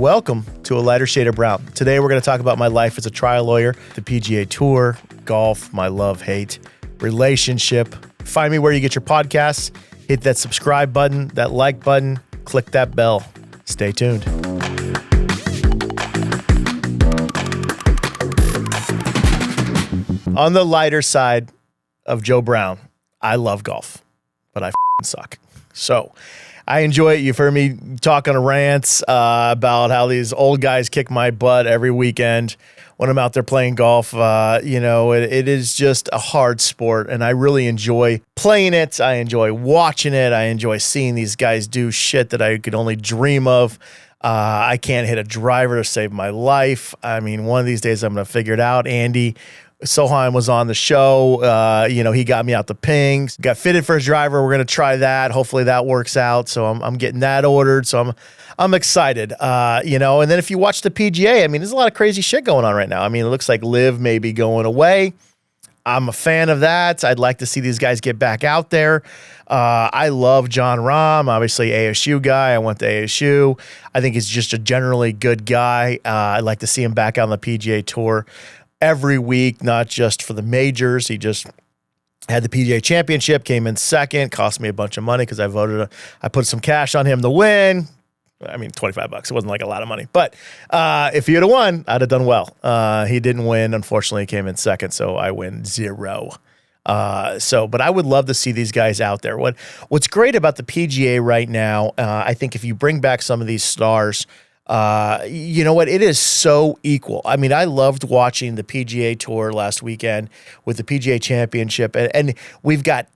Welcome to A Lighter Shade of Brown. Today we're going to talk about my life as a trial lawyer, the PGA Tour, golf, my love-hate relationship. Find me where you get your podcasts. Hit that subscribe button, that like button, click that bell. Stay tuned. On the lighter side of Joe Brown, I love golf, but I suck. So I enjoy it. You've heard me talk on rants about how these old guys kick my butt every weekend when I'm out there playing golf. It is just a hard sport, and I really enjoy playing it. I enjoy watching it. I enjoy seeing these guys do shit that I could only dream of. I can't hit a driver to save my life. I mean, one of these days I'm going to figure it out. Andy Soheim was on the show. He got me out the pings, got fitted for his driver. We're going to try that. Hopefully that works out. So I'm getting that ordered. So I'm excited. And then if you watch the PGA, I mean, there's a lot of crazy shit going on right now. I mean, it looks like Liv may be going away. I'm a fan of that. I'd like to see these guys get back out there. I love John Rahm, obviously ASU guy. I went to ASU. I think he's just a generally good guy. I'd like to see him back on the PGA Tour every week, not just for the majors. He just had the PGA Championship, came in second, cost me a bunch of money because I put some cash on him to win. I mean, $25. It wasn't like a lot of money. But if he would have won, I'd have done well. He didn't win. Unfortunately, he came in second, so I win 0. But I would love to see these guys out there. What's great about the PGA right now, I think if you bring back some of these stars, you know what? It is so equal. I mean, I loved watching the PGA Tour last weekend with the PGA Championship, and we've got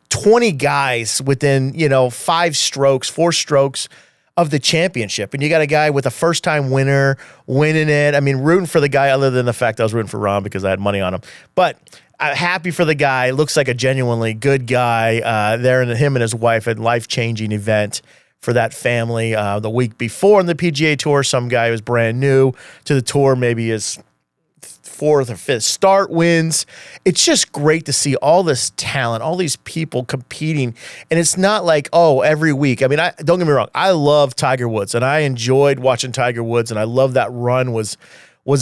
20 guys within, 4 strokes of the championship. And you got a guy with a first-time winner winning it. I mean, rooting for the guy other than the fact I was rooting for Rahm because I had money on him. But I'm happy for the guy. Looks like a genuinely good guy there, and him and his wife had a life-changing event for that family. The week before in the PGA Tour, some guy who was brand new to the tour, maybe his 4th or 5th start wins. It's just great to see all this talent, all these people competing. And it's not like, every week. I mean, don't get me wrong. I love Tiger Woods, and I enjoyed watching Tiger Woods, and I love that run was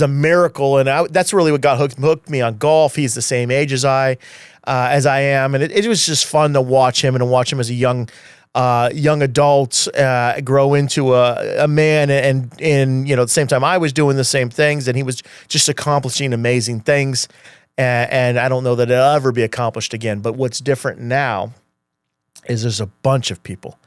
a miracle. And that's really what got hooked me on golf. He's the same age as I am. And it was just fun to watch him and to watch him as a young adult grow into a man, and at the same time I was doing the same things, and he was just accomplishing amazing things, and I don't know that it'll ever be accomplished again. But what's different now is there's a bunch of people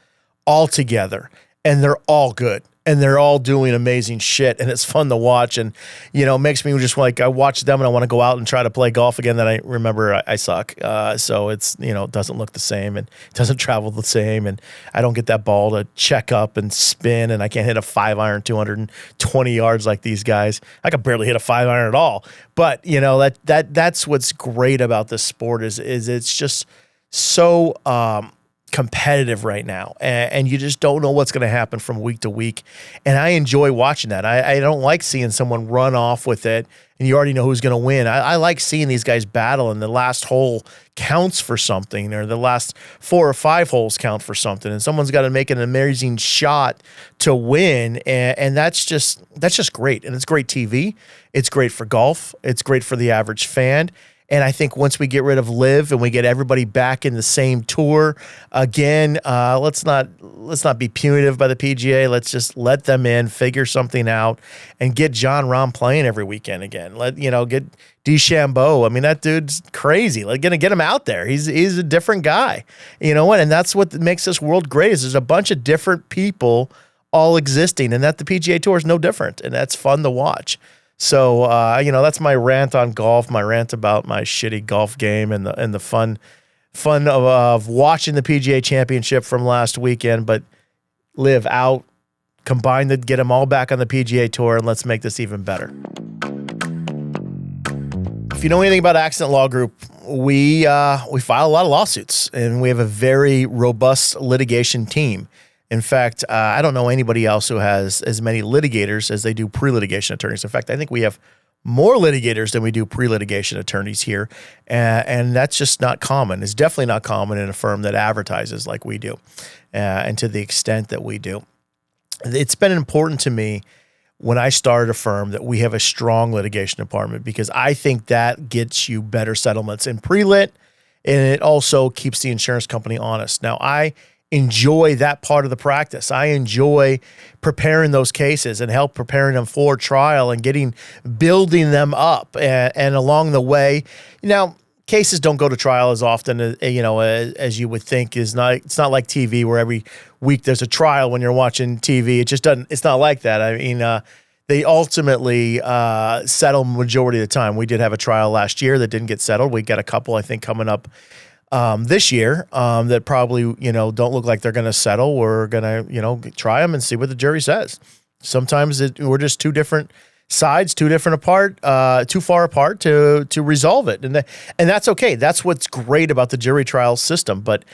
all together, and they're all good, and they're all doing amazing shit, and it's fun to watch. And it makes me just like, I watch them and I want to go out and try to play golf again. Then I remember I suck, so it's it doesn't look the same, and it doesn't travel the same, and I don't get that ball to check up and spin, and I can't hit a 5-iron 220 yards like these guys. I can barely hit a 5-iron at all. But that's what's great about this sport is it's just so competitive right now, and you just don't know what's going to happen from week to week, and I enjoy watching that. I don't like seeing someone run off with it and you already know who's going to win. I like seeing these guys battle, and the last hole counts for something, or the last 4 or 5 holes count for something, and someone's got to make an amazing shot to win, and that's just great. And it's great TV. It's great for golf. It's great for the average fan. And I think once we get rid of Liv and we get everybody back in the same tour again, let's not be punitive by the PGA. Let's just let them in, figure something out, and get John Rahm playing every weekend again. Get DeChambeau. I mean, that dude's crazy. Get him out there. He's a different guy. You know what? And that's what makes this world great. Is there's a bunch of different people all existing, and that the PGA Tour is no different, and that's fun to watch. So, that's my rant on golf, my rant about my shitty golf game, and the fun of watching the PGA Championship from last weekend. But Liv out, combine to get them all back on the PGA Tour, and let's make this even better. If you know anything about Accident Law Group, we file a lot of lawsuits, and we have a very robust litigation team. In fact, I don't know anybody else who has as many litigators as they do pre-litigation attorneys. In fact, I think we have more litigators than we do pre-litigation attorneys here, and that's just not common. It's definitely not common in a firm that advertises like we do, and to the extent that we do. it's been important to me when I started a firm that we have a strong litigation department, because I think that gets you better settlements in pre-lit, and it also keeps the insurance company honest. Now, I enjoy that part of the practice. I enjoy preparing those cases and help preparing them for trial and building them up. And along the way, cases don't go to trial as often as you would think. It's not like TV where every week there's a trial when you're watching TV. It's not like that. I mean, they ultimately settle majority of the time. We did have a trial last year that didn't get settled. We got a couple, I think, coming up this year that probably, don't look like they're going to settle. We're going to, try them and see what the jury says. Sometimes we're just two different sides, too far apart to resolve it. And that's okay. That's what's great about the jury trial system. But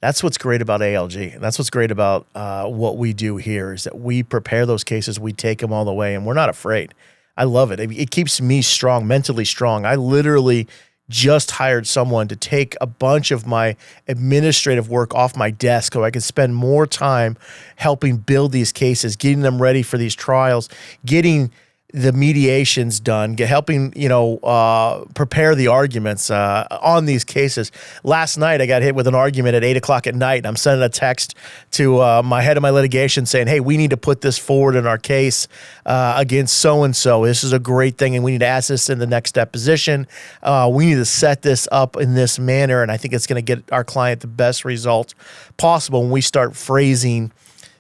that's what's great about ALG. And that's what's great about what we do here, is that we prepare those cases. We take them all the way, and we're not afraid. I love it. It keeps me strong, mentally strong. I literally just hired someone to take a bunch of my administrative work off my desk so I can spend more time helping build these cases, getting them ready for these trials, getting the mediations done, helping, prepare the arguments on these cases. Last night, I got hit with an argument at 8:00 at night. I'm sending a text to my head of my litigation saying, hey, we need to put this forward in our case against so-and-so. This is a great thing, and we need to ask this in the next deposition. We need to set this up in this manner, and I think it's going to get our client the best result possible when we start phrasing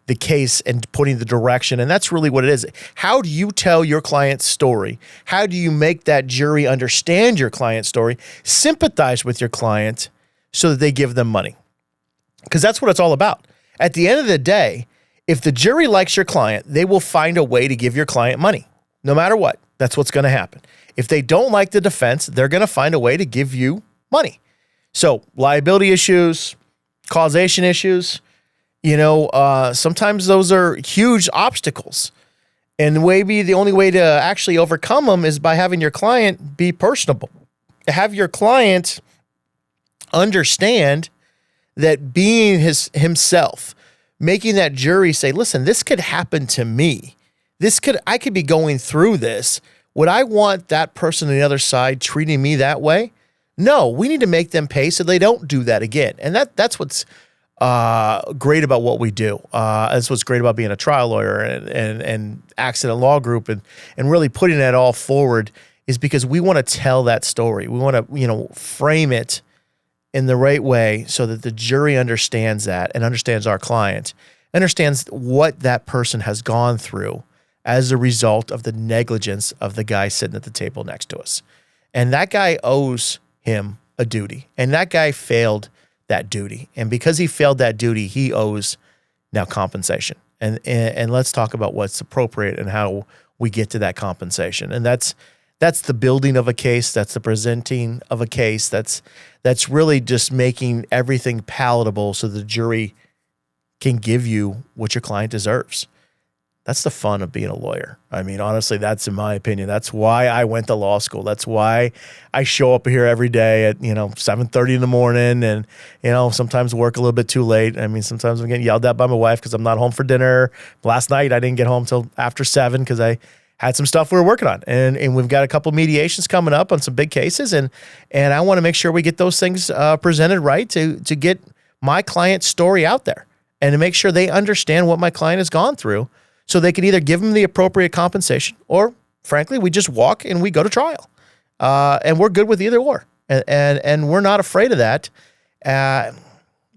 the case and putting the direction. And that's really what it is. How do you tell your client's story? How do you make that jury understand your client's story, sympathize with your client so that they give them money? Because that's what it's all about. At the end of the day, if the jury likes your client, they will find a way to give your client money, no matter what. That's what's going to happen. If they don't like the defense, they're going to find a way to give you money. So liability issues, causation issues, sometimes those are huge obstacles. And maybe the only way to actually overcome them is by having your client be personable. Have your client understand that being himself, making that jury say, listen, this could happen to me. I could be going through this. Would I want that person on the other side treating me that way? No, we need to make them pay so they don't do that again. And that's what's great about what we do. That's what's great about being a trial lawyer and accident law group and really putting that all forward, is because we want to tell that story. We want to, frame it in the right way so that the jury understands that and understands our client, understands what that person has gone through as a result of the negligence of the guy sitting at the table next to us. And that guy owes him a duty, and that guy failed that duty. And because he failed that duty, he owes now compensation. And let's talk about what's appropriate and how we get to that compensation. And that's the building of a case. That's the presenting of a case. That's really just making everything palatable so the jury can give you what your client deserves. That's the fun of being a lawyer. I mean, honestly, that's in my opinion. That's why I went to law school. That's why I show up here every day at 7:30 in the morning, and sometimes work a little bit too late. I mean, sometimes I'm getting yelled at by my wife because I'm not home for dinner. Last night I didn't get home till after 7 because I had some stuff we were working on, and we've got a couple mediations coming up on some big cases, and I want to make sure we get those things presented right to get my client's story out there and to make sure they understand what my client has gone through, so they can either give them the appropriate compensation or, frankly, we just walk and we go to trial. And we're good with either or. And we're not afraid of that. Not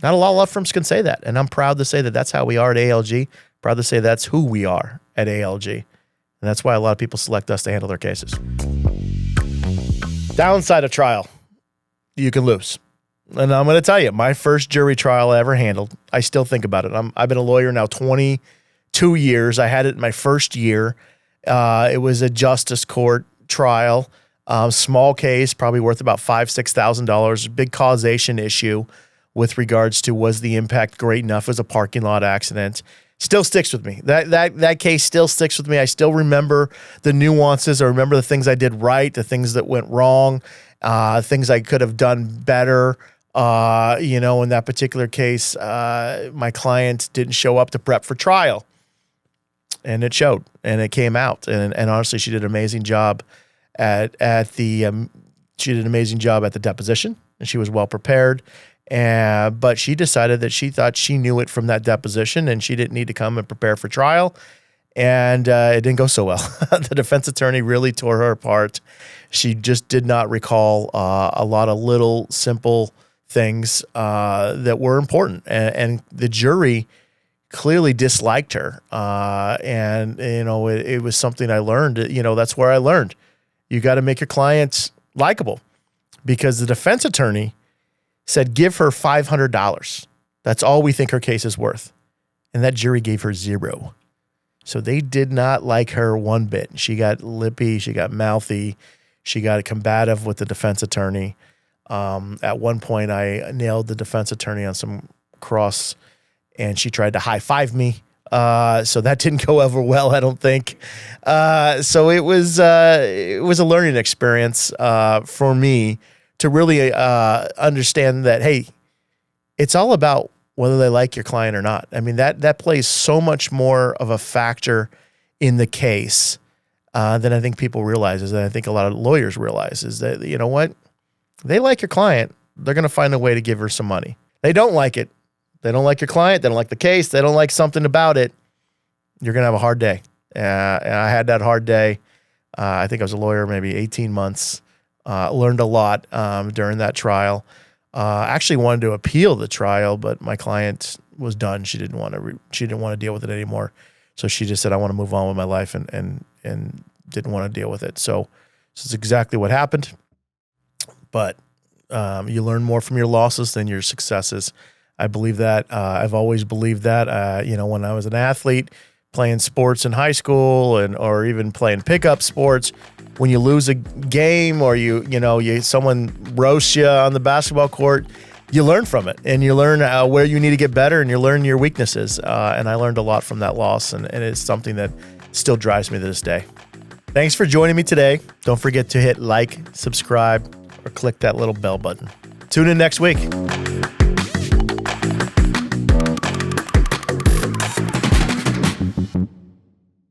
a lot of law firms can say that. And I'm proud to say that that's how we are at ALG. Proud to say that's who we are at ALG. And that's why a lot of people select us to handle their cases. Downside of trial, you can lose. And I'm going to tell you, my first jury trial I ever handled, I still think about it. I've been a lawyer now 22 years. I had it in my first year. It was a justice court trial, small case, probably worth about $5,000, $6,000. Big causation issue with regards to, was the impact great enough as a parking lot accident? Still sticks with me. That case still sticks with me. I still remember the nuances. I remember the things I did right, the things that went wrong, things I could have done better. In that particular case, my client didn't show up to prep for trial. and it showed, and it came out. And honestly, she did an amazing job at the deposition, and she was well prepared. But she decided that she thought she knew it from that deposition, and she didn't need to come and prepare for trial. And it didn't go so well. The defense attorney really tore her apart. She just did not recall a lot of little simple things that were important, and the jury clearly disliked her. And it was something I learned. That's where I learned. You got to make your clients likable, because the defense attorney said, give her $500. That's all we think her case is worth. And that jury gave her $0. So they did not like her one bit. She got lippy. She got mouthy. She got combative with the defense attorney. At one point, I nailed the defense attorney on some cross, and she tried to high five me. So that didn't go over well, I don't think. So it was a learning experience for me to really understand that, hey, it's all about whether they like your client or not. I mean, that plays so much more of a factor in the case than I think people realize, is that I think a lot of lawyers realize, is that, you know what? They like your client, they're going to find a way to give her some money. They don't like it. They don't like your client. They don't like the case. They don't like something about it. You're going to have a hard day. And I had that hard day. I think I was a lawyer maybe 18 months. Learned a lot during that trial. Actually wanted to appeal the trial, but my client was done. She didn't want to deal with it anymore. So she just said, I want to move on with my life, and didn't want to deal with it. So this is exactly what happened. But you learn more from your losses than your successes. I believe that. I've always believed that. When I was an athlete, playing sports in high school, or even playing pickup sports, when you lose a game, or someone roasts you on the basketball court, you learn from it, and you learn where you need to get better, and you learn your weaknesses. And I learned a lot from that loss, and it's something that still drives me to this day. Thanks for joining me today. Don't forget to hit like, subscribe, or click that little bell button. Tune in next week.